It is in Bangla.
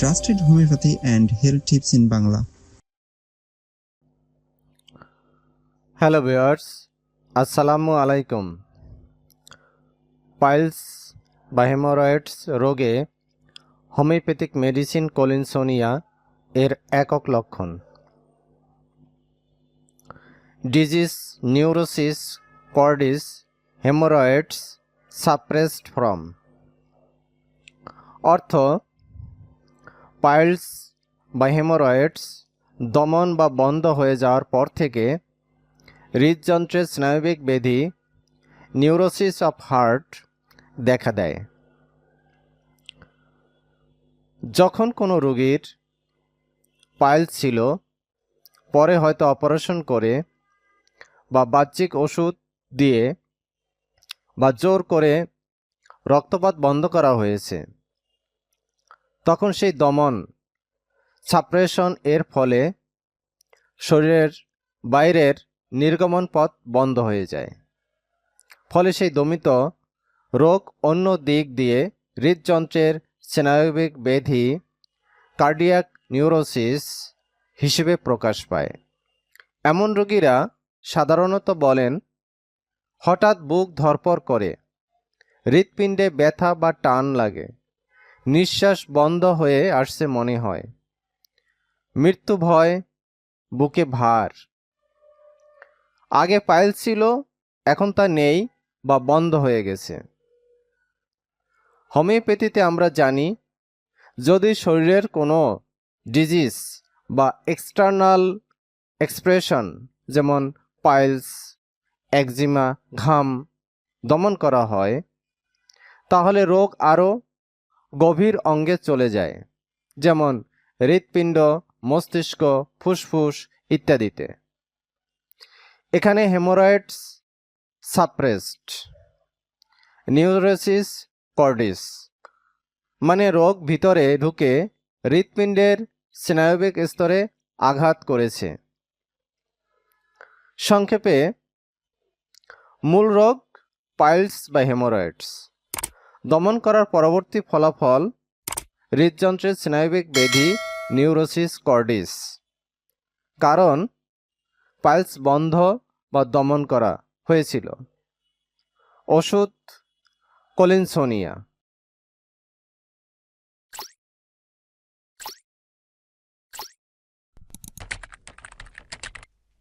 trusted homeopathy and health tips in Bangla. Hello viewers, আসসালামু আলাইকুম। পাইলস বা হেমোরয়েডস রোগে হোমিওপ্যাথিক মেডিসিন কলিনসোনিয়া এর একক লক্ষণ। Disease neurosis cordis haemorrhoids suppressed from. অর্থ, পাইলস বা হেমোরয়েডস দমন বা বন্ধ হয়ে যাওয়ার পর থেকে হৃদযন্ত্রের স্নায়বিক ব্যাধি নিউরোসিস অফ হার্ট দেখা দেয়। যখন কোনো রোগীর পাইলস ছিল, পরে হয়তো অপারেশন করে বা বাহ্যিক ওষুধ দিয়ে বা জোর করে রক্তপাত বন্ধ করা হয়েছে, তখন সেই দমন সাপ্রেশন এর ফলে শরীরের বাইরের নির্গমন পথ বন্ধ হয়ে যায়। ফলে সেই দমিত রোগ অন্য দিক দিয়ে হৃদযন্ত্রের স্নায়বিক ব্যাধি কার্ডিয়াক নিউরোসিস হিসেবে প্রকাশ পায়। এমন রোগীরা সাধারণত বলেন, হঠাৎ বুক ধড়ফড় করে, হৃৎপিণ্ডে ব্যথা বা টান লাগে, নিঃশ্বাস বন্ধ হয়ে আসছে মনে হয়, মৃত্যু ভয়, বুকে ভার। আগে পাইলস ছিল, এখন তা নেই বা বন্ধ হয়ে গেছে। হোমিওপ্যাথিতে আমরা জানি, যদি শরীরের কোনো ডিজিজ বা এক্সটার্নাল এক্সপ্রেশন যেমন পাইলস, একজিমা, ঘাম দমন করা হয়, তাহলে রোগ আরও গভীর অঙ্গে চলে যায়, যেমন হৃৎপিণ্ড, মস্তিষ্ক, ফুসফুস ইত্যাদিতে। এখানে হেমোরয়েডস সাপ্রেসড, নিউরোসিস কর্ডিস মানে রোগ ভিতরে ঢুকে হৃৎপিণ্ডের স্নায়বিক স্তরে আঘাত করেছে। সংক্ষেপে, মূল রোগ পাইলস বা হেমোরয়েডস। দমন করার পরবর্তী ফলাফল হৃদযন্ত্রের স্নায়বিক ব্যাধি নিউরোসিস কর্ডিস। কারণ পাইলস বন্ধ বা দমন করা হয়েছিল। ওষুধ কলিনসোনিয়া।